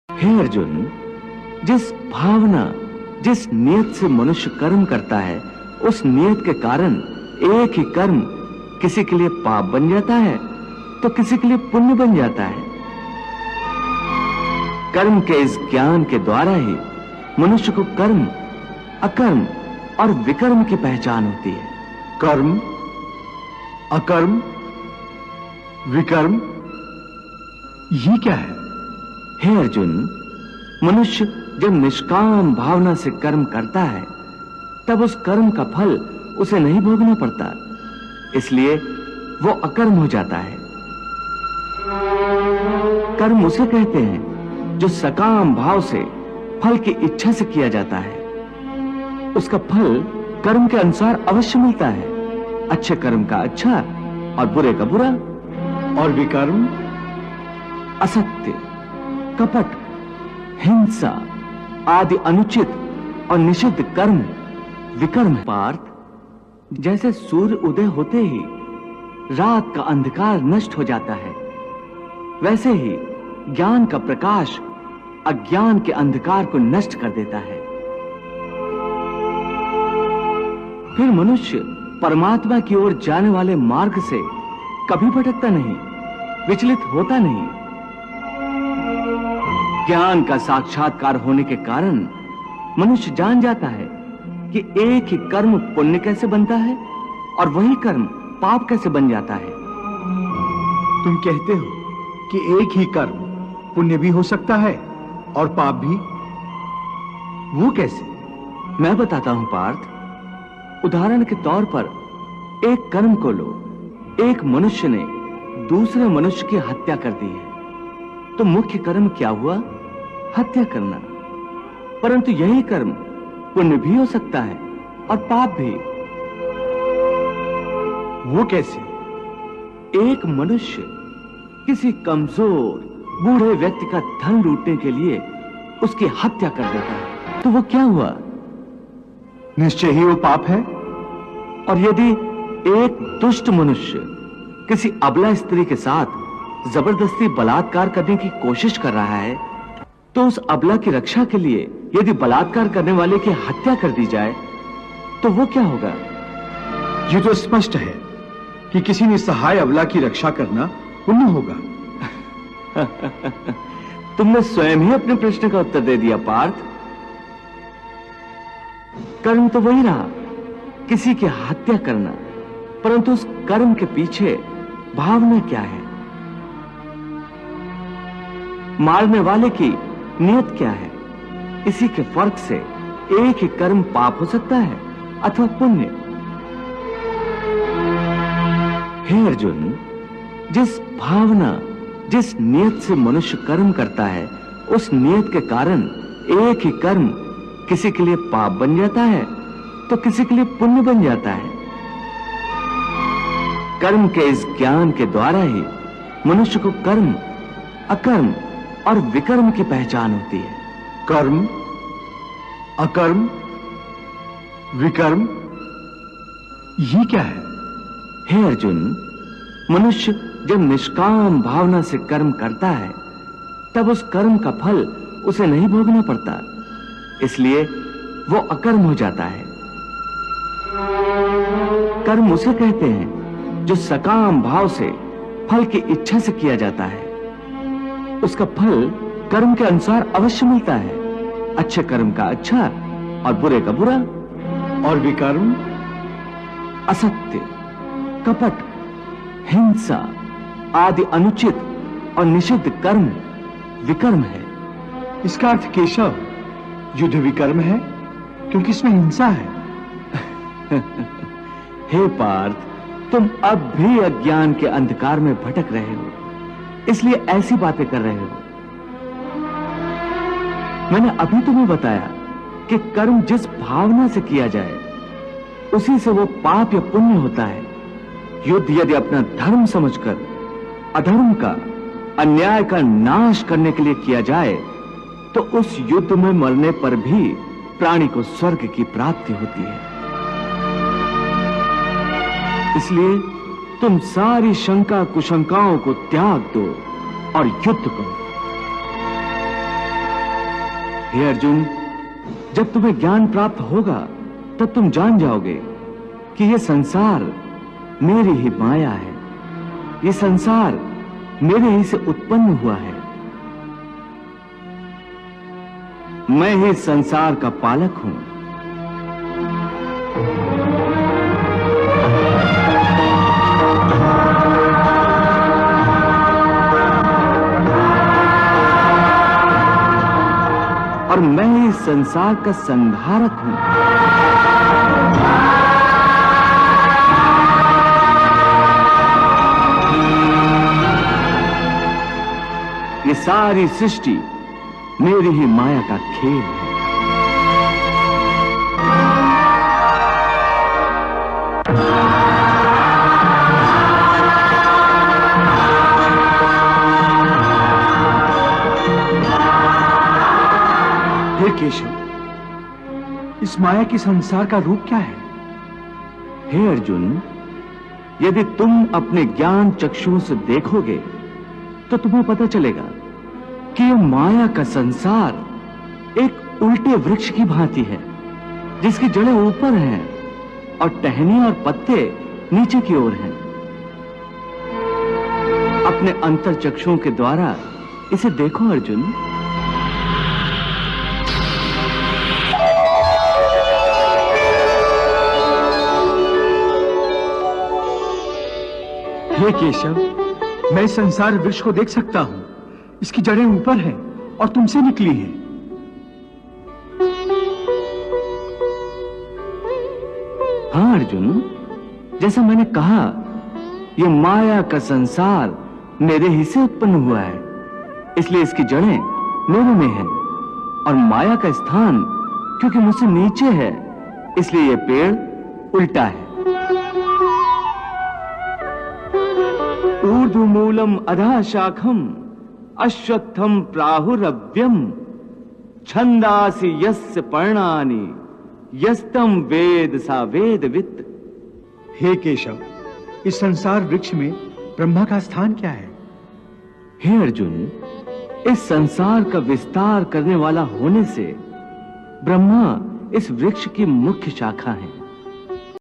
हे अर्जुन, जिस भावना, जिस नियत से मनुष्य कर्म करता है, उस नियत के कारण एक ही कर्म किसी के लिए पाप बन जाता है तो किसी के लिए पुण्य बन जाता है। कर्म के इस ज्ञान के द्वारा ही मनुष्य को कर्म, अकर्म और विकर्म की पहचान होती है। कर्म, अकर्म, विकर्म, ये क्या है? हे अर्जुन, मनुष्य जब निष्काम भावना से कर्म करता है तब उस कर्म का फल उसे नहीं भोगना पड़ता, इसलिए वो अकर्म हो जाता है। कर्म उसे कहते हैं जो सकाम भाव से फल की इच्छा से किया जाता है। उसका फल कर्म के अनुसार अवश्य मिलता है, अच्छे कर्म का अच्छा और बुरे का बुरा। और विकर्म? असत्य, कपट, हिंसा आदि अनुचित और निषिद्ध कर्म विकर्म है। पार्थ, जैसे सूर्य उदय होते ही रात का अंधकार नष्ट हो जाता है, वैसे ही ज्ञान का प्रकाश अज्ञान के अंधकार को नष्ट कर देता है। फिर मनुष्य परमात्मा की ओर जाने वाले मार्ग से कभी भटकता नहीं, विचलित होता नहीं। ज्ञान का साक्षात्कार होने के कारण मनुष्य जान जाता है कि एक ही कर्म पुण्य कैसे बनता है और वही कर्म पाप कैसे बन जाता है। तुम कहते हो कि एक ही कर्म पुण्य भी हो सकता है और पाप भी? वो कैसे? मैं बताता हूं पार्थ। उदाहरण के तौर पर एक कर्म को लो। एक मनुष्य ने दूसरे मनुष्य की हत्या कर दी है, तो मुख्य कर्म क्या हुआ? हत्या करना। परंतु यही कर्म पुण्य भी हो सकता है और पाप भी। वो कैसे? एक मनुष्य किसी कमजोर बूढ़े व्यक्ति का धन लूटने के लिए उसकी हत्या कर देता है, तो वो क्या हुआ? निश्चय ही वो पाप है। और यदि एक दुष्ट मनुष्य किसी अबला स्त्री के साथ जबरदस्ती बलात्कार करने की कोशिश कर रहा है, तो उस अबला की रक्षा के लिए यदि बलात्कार करने वाले की हत्या कर दी जाए तो वो क्या होगा? ये तो स्पष्ट है कि किसी निसहाय अबला की रक्षा करना पुण्य होगा। तुमने स्वयं ही अपने प्रश्न का उत्तर दे दिया पार्थ। कर्म तो वही रहा, किसी की हत्या करना, परंतु उस कर्म के पीछे भावना क्या है? मारने वाले की नियत क्या है? इसी के फर्क से एक ही कर्म पाप हो सकता है अथवा पुण्य। हे अर्जुन, जिस भावना, जिस नियत से मनुष्य कर्म करता है, उस नियत के कारण एक ही कर्म किसी के लिए पाप बन जाता है तो किसी के लिए पुण्य बन जाता है। कर्म के इस ज्ञान के द्वारा ही मनुष्य को कर्म, अकर्म और विकर्म की पहचान होती है। कर्म, अकर्म, विकर्म, ये क्या है? हे अर्जुन, मनुष्य जब निष्काम भावना से कर्म करता है तब उस कर्म का फल उसे नहीं भोगना पड़ता, इसलिए वो अकर्म हो जाता है। कर्म उसे कहते हैं जो सकाम भाव से फल की इच्छा से किया जाता है। उसका फल कर्म के अनुसार अवश्य मिलता है, अच्छे कर्म का अच्छा और बुरे का बुरा। और विकर्म? असत्य, कपट, हिंसा आदि अनुचित और निषिद्ध कर्म विकर्म है। इसका अर्थ केशव युद्ध विकर्म है, क्योंकि इसमें हिंसा है। हे पार्थ, तुम अब भी अज्ञान के अंधकार में भटक रहे हो, इसलिए ऐसी बातें कर रहे हो। मैंने अभी तुम्हें बताया कि कर्म जिस भावना से किया जाए उसी से वो पाप या पुण्य होता है। युद्ध यदि अपना धर्म समझकर अधर्म का, अन्याय का नाश करने के लिए किया जाए तो उस युद्ध में मरने पर भी प्राणी को स्वर्ग की प्राप्ति होती है। इसलिए तुम सारी शंका कुशंकाओं को त्याग दो और युद्ध करो। हे अर्जुन, जब तुम्हें ज्ञान प्राप्त होगा तब तुम जान जाओगे कि यह संसार मेरी ही माया है, ये संसार मेरे ही से उत्पन्न हुआ है। मैं ही संसार का पालक हूं। और मैं ही संसार का संहारक हूं। ये सारी सृष्टि मेरी ही माया का खेल है। हे केशव, इस माया के संसार का रूप क्या है? हे अर्जुन, यदि तुम अपने ज्ञान चक्षुओं से देखोगे तो तुम्हें पता चलेगा कि यह माया का संसार एक उल्टे वृक्ष की भांति है, जिसकी जड़ें ऊपर हैं और टहनी और पत्ते नीचे की ओर हैं। अपने अंतर चक्षुओं के द्वारा इसे देखो अर्जुन। हे केशव, मैं संसार वृक्ष को देख सकता हूं। इसकी जड़ें ऊपर हैं और तुमसे निकली हैं। हाँ अर्जुन, जैसा मैंने कहा, यह माया का संसार मेरे ही से उत्पन्न हुआ है, इसलिए इसकी जड़ें मेरे में हैं। और माया का स्थान क्योंकि मुझसे नीचे है, इसलिए यह पेड़ उल्टा है। ऊर्ध्वमूलम अधः शाखम अश्वत्थम प्राहुरव्यम छंदासि यस्य पर्णानि यस्तम वेद सा वेदवित्। हे केशव, इस संसार वृक्ष में ब्रह्मा का स्थान क्या है? हे अर्जुन, इस संसार का विस्तार करने वाला होने से ब्रह्मा इस वृक्ष की मुख्य शाखा है।